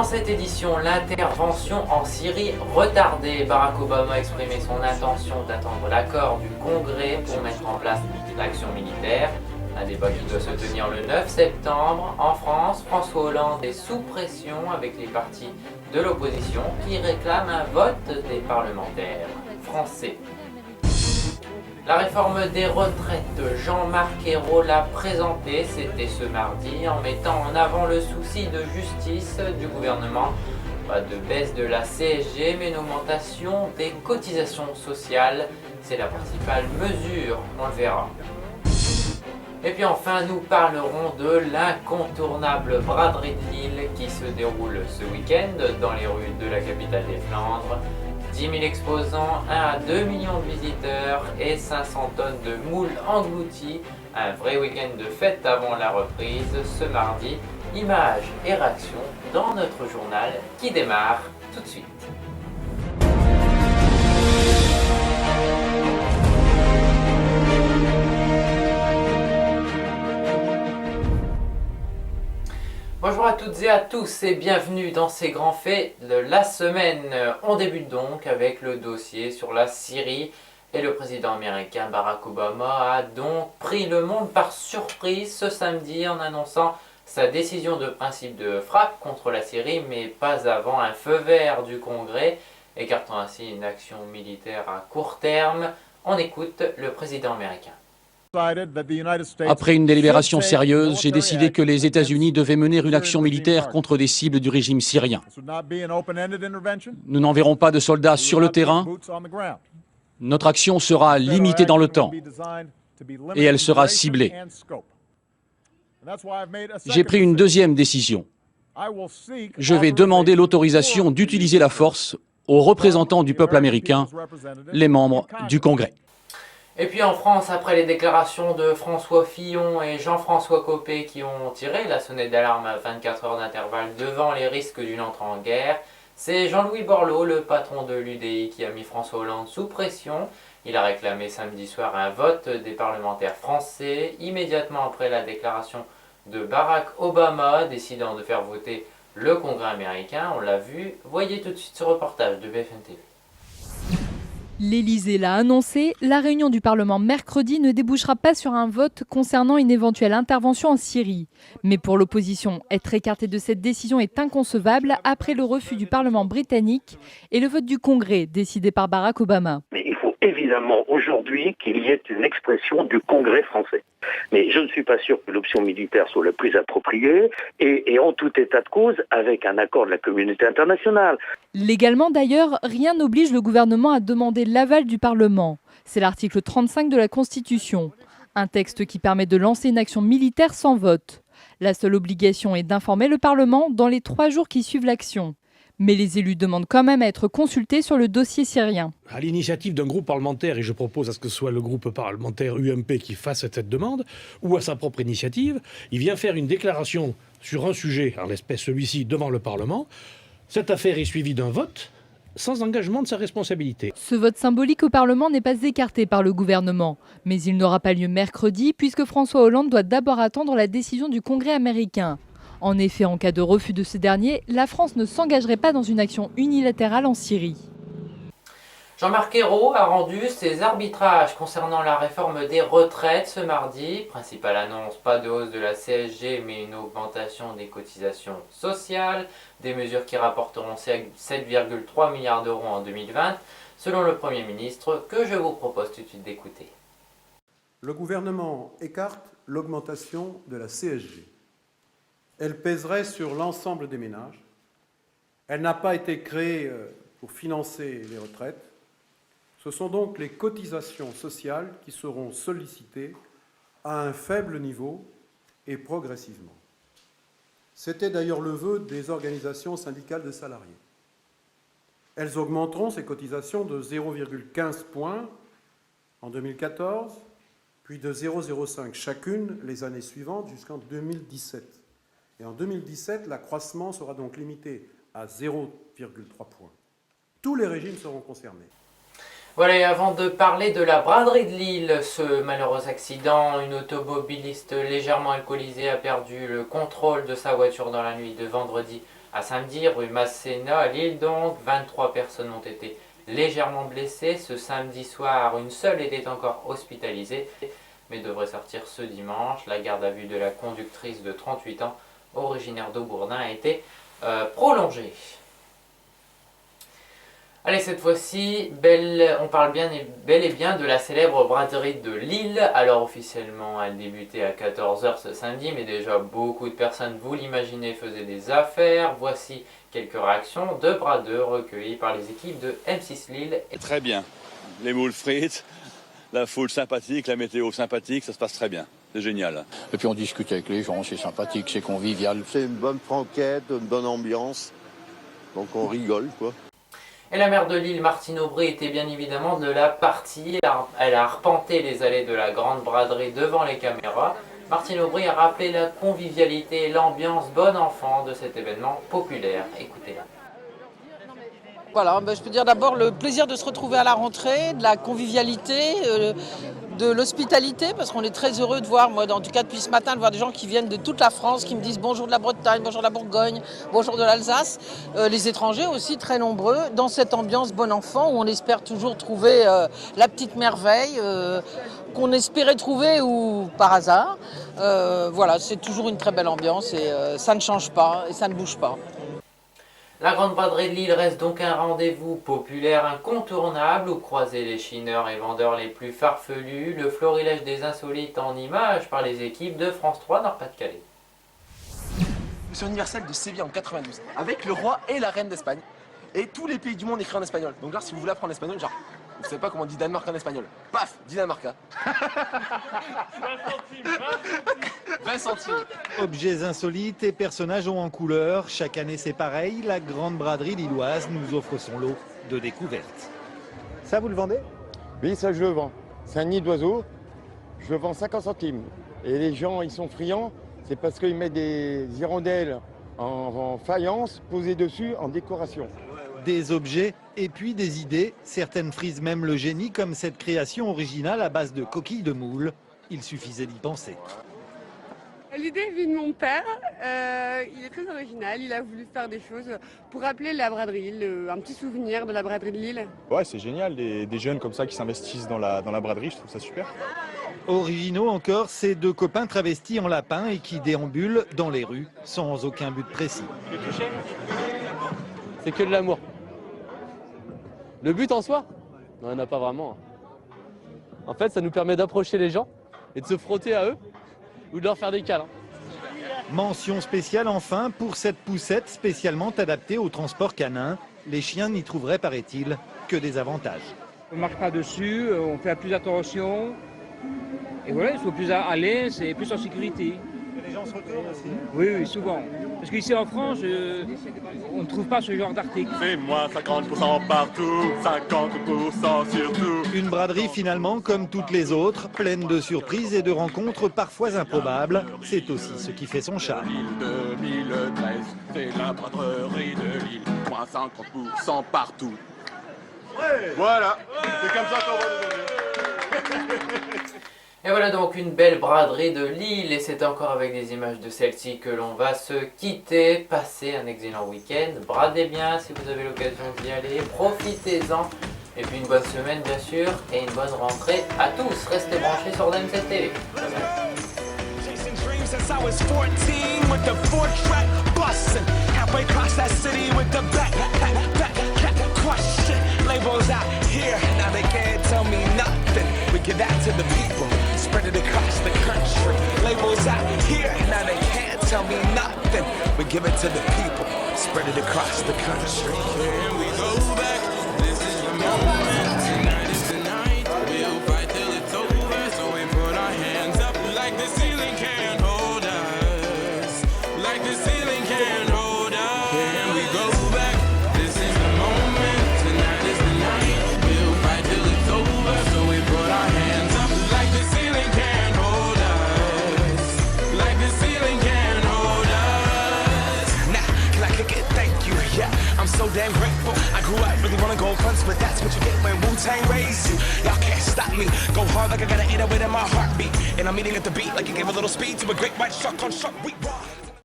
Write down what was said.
Dans cette édition, l'intervention en Syrie retardée. Barack Obama a exprimé son intention d'attendre l'accord du Congrès pour mettre en place l'action militaire. Un débat qui doit se tenir le 9 septembre. En France, François Hollande est sous pression avec les partis de l'opposition qui réclament un vote des parlementaires français. La réforme des retraites, Jean-Marc Ayrault l'a présentée, c'était ce mardi, en mettant en avant le souci de justice du gouvernement. Pas de baisse de la CSG, mais une augmentation des cotisations sociales. C'est la principale mesure, on le verra. Et puis enfin, nous parlerons de l'incontournable braderie de Lille qui se déroule ce week-end dans les rues de la capitale des Flandres. 10 000 exposants, 1 à 2 millions de visiteurs et 500 tonnes de moules englouties. Un vrai week-end de fête avant la reprise ce mardi. Images et réactions dans notre journal qui démarre tout de suite. Bonjour à toutes et à tous et bienvenue dans ces grands faits de la semaine. On débute donc avec le dossier sur la Syrie et le président américain Barack Obama a donc pris le monde par surprise ce samedi en annonçant sa décision de principe de frappe contre la Syrie, mais pas avant un feu vert du Congrès, écartant ainsi une action militaire à court terme. On écoute le président américain. Après une délibération sérieuse, j'ai décidé que les États-Unis devaient mener une action militaire contre des cibles du régime syrien. Nous n'enverrons pas de soldats sur le terrain. Notre action sera limitée dans le temps et elle sera ciblée. J'ai pris une deuxième décision. Je vais demander l'autorisation d'utiliser la force aux représentants du peuple américain, les membres du Congrès. Et puis en France, après les déclarations de François Fillon et Jean-François Copé qui ont tiré la sonnette d'alarme à 24 heures d'intervalle devant les risques d'une entrée en guerre, c'est Jean-Louis Borloo, le patron de l'UDI, qui a mis François Hollande sous pression. Il a réclamé samedi soir un vote des parlementaires français, immédiatement après la déclaration de Barack Obama, décidant de faire voter le Congrès américain. On l'a vu, voyez tout de suite ce reportage de BFM TV. L'Élysée l'a annoncé, la réunion du Parlement mercredi ne débouchera pas sur un vote concernant une éventuelle intervention en Syrie. Mais pour l'opposition, être écarté de cette décision est inconcevable après le refus du Parlement britannique et le vote du Congrès décidé par Barack Obama. Mais il faut évidemment aujourd'hui qu'il y ait une expression du Congrès français. Mais je ne suis pas sûr que l'option militaire soit la plus appropriée et en tout état de cause avec un accord de la communauté internationale. Légalement d'ailleurs, rien n'oblige le gouvernement à demander l'aval du Parlement. C'est l'article 35 de la Constitution. Un texte qui permet de lancer une action militaire sans vote. La seule obligation est d'informer le Parlement dans les 3 jours qui suivent l'action. Mais les élus demandent quand même à être consultés sur le dossier syrien. À l'initiative d'un groupe parlementaire, et je propose à ce que ce soit le groupe parlementaire UMP qui fasse cette demande, ou à sa propre initiative, il vient faire une déclaration sur un sujet, en l'espèce celui-ci, devant le Parlement. Cette affaire est suivie d'un vote, sans engagement de sa responsabilité. Ce vote symbolique au Parlement n'est pas écarté par le gouvernement. Mais il n'aura pas lieu mercredi, puisque François Hollande doit d'abord attendre la décision du Congrès américain. En effet, en cas de refus de ce dernier, la France ne s'engagerait pas dans une action unilatérale en Syrie. Jean-Marc Ayrault a rendu ses arbitrages concernant la réforme des retraites ce mardi. Principale annonce, pas de hausse de la CSG mais une augmentation des cotisations sociales. Des mesures qui rapporteront 7,3 milliards d'euros en 2020 selon le Premier ministre que je vous propose tout de suite d'écouter. Le gouvernement écarte l'augmentation de la CSG. Elle pèserait sur l'ensemble des ménages. Elle n'a pas été créée pour financer les retraites. Ce sont donc les cotisations sociales qui seront sollicitées à un faible niveau et progressivement. C'était d'ailleurs le vœu des organisations syndicales de salariés. Elles augmenteront ces cotisations de 0,15 points en 2014, puis de 0,05 chacune les années suivantes jusqu'en 2017. Et en 2017, l'accroissement sera donc limité à 0,3 points. Tous les régimes seront concernés. Voilà, et avant de parler de la braderie de Lille, ce malheureux accident, une automobiliste légèrement alcoolisée a perdu le contrôle de sa voiture dans la nuit de vendredi à samedi, rue Masséna à Lille donc. 23 personnes ont été légèrement blessées. Ce samedi soir, une seule était encore hospitalisée, mais devrait sortir ce dimanche. La garde à vue de la conductrice de 38 ans, originaire d'Aubourdin, a été prolongée. Allez, cette fois-ci, on parle bel et bien de la célèbre braderie de Lille. Alors officiellement, elle débutait à 14 h ce samedi, mais déjà beaucoup de personnes, vous l'imaginez, faisaient des affaires. Voici quelques réactions de bradeurs recueillies par les équipes de M6 Lille. Très bien. Les moules frites, la foule sympathique, la météo sympathique, ça se passe très bien. C'est génial. Et puis on discute avec les gens, c'est sympathique, c'est convivial. C'est une bonne franquette, une bonne ambiance, donc on rigole quoi. Et la maire de Lille, Martine Aubry, était bien évidemment de la partie. Elle a arpenté les allées de la grande braderie devant les caméras. Martine Aubry a rappelé la convivialité et l'ambiance bon enfant de cet événement populaire. Écoutez-la. Voilà, je peux dire d'abord le plaisir de se retrouver à la rentrée, de la convivialité, de l'hospitalité, parce qu'on est très heureux de voir, moi en tout cas depuis ce matin, de voir des gens qui viennent de toute la France, qui me disent bonjour de la Bretagne, bonjour de la Bourgogne, bonjour de l'Alsace. Les étrangers aussi très nombreux, dans cette ambiance bon enfant où on espère toujours trouver la petite merveille qu'on espérait trouver ou par hasard. Voilà, c'est toujours une très belle ambiance et ça ne change pas et ça ne bouge pas. La grande braderie de Lille reste donc un rendez-vous populaire incontournable où croiser les chineurs et vendeurs les plus farfelus, le florilège des insolites en images par les équipes de France 3 Nord-Pas-de-Calais. Mission universelle de Séville en 92, avec le roi et la reine d'Espagne, et tous les pays du monde écrits en espagnol. Donc là, si vous voulez apprendre l'espagnol, genre, vous savez pas comment on dit Danemark en espagnol. Paf, Dinamarca. 20 centimes. Objets insolites et personnages hauts en couleur. Chaque année c'est pareil, la grande braderie lilloise nous offre son lot de découvertes. Ça vous le vendez? Oui, ça je le vends. C'est un nid d'oiseau, je le vends 50 centimes. Et les gens, ils sont friands, c'est parce qu'ils mettent des hirondelles en faïence posées dessus en décoration. Des objets et puis des idées. Certaines frisent même le génie comme cette création originale à base de coquilles de moules. Il suffisait d'y penser. L'idée vient de mon père, il est très original, il a voulu faire des choses pour rappeler la braderie, un petit souvenir de la braderie de Lille. Ouais, c'est génial, des jeunes comme ça qui s'investissent dans la braderie, je trouve ça super. Originaux encore, ces deux copains travestis en lapins et qui déambulent dans les rues sans aucun but précis. C'est que de l'amour. Le but en soi, non, il n'y en a pas vraiment. En fait, ça nous permet d'approcher les gens et de se frotter à eux ou de leur faire des câlins. Mention spéciale enfin pour cette poussette spécialement adaptée au transport canin. Les chiens n'y trouveraient, paraît-il, que des avantages. On ne marche pas dessus, on fait plus attention. Et voilà, il faut plus aller, c'est plus en sécurité. Les gens se retournent aussi? Oui, souvent. Parce qu'ici en France, on ne trouve pas ce genre d'article. C'est moins 50% partout, 50% surtout. Une braderie finalement comme toutes les autres, pleine de surprises et de rencontres parfois improbables. C'est aussi ce qui fait son charme. 2013, c'est la braderie de Lille, moins 50% partout. Ouais. Voilà, c'est comme ça qu'on va nous donner. Et voilà donc une belle braderie de Lille et c'est encore avec des images de celle-ci que l'on va se quitter. Passez un excellent week-end, bradez bien si vous avez l'occasion d'y aller, profitez-en. Et puis une bonne semaine bien sûr et une bonne rentrée à tous. Restez branchés sur DMZ TV. Bye bye. We give that to the people, spread it across the country. Labels out here, now they can't tell me nothing. We give it to the people, spread it across the country. Here we go back, this is the moment. Tonight is the night, we'll fight till it's over. So we put our hands up like the ceiling can't hold us. Like the ceiling can't hold us. Here we go back, this is the moment. Tonight is the night, we'll fight till it's over. So we put our hands up like the ceiling can't hold us. Like the ceiling can't hold us. Now, can I kick it? Thank you, yeah. I'm so damn grateful. I grew up really wanna go fronts, but that's what you get when Wu Wu-Tang raised you. Y'all can't stop me. Go hard like I gotta eat it within my heartbeat. And I'm eating at the beat like it gave a little speed to a great white shark on shark. We raw.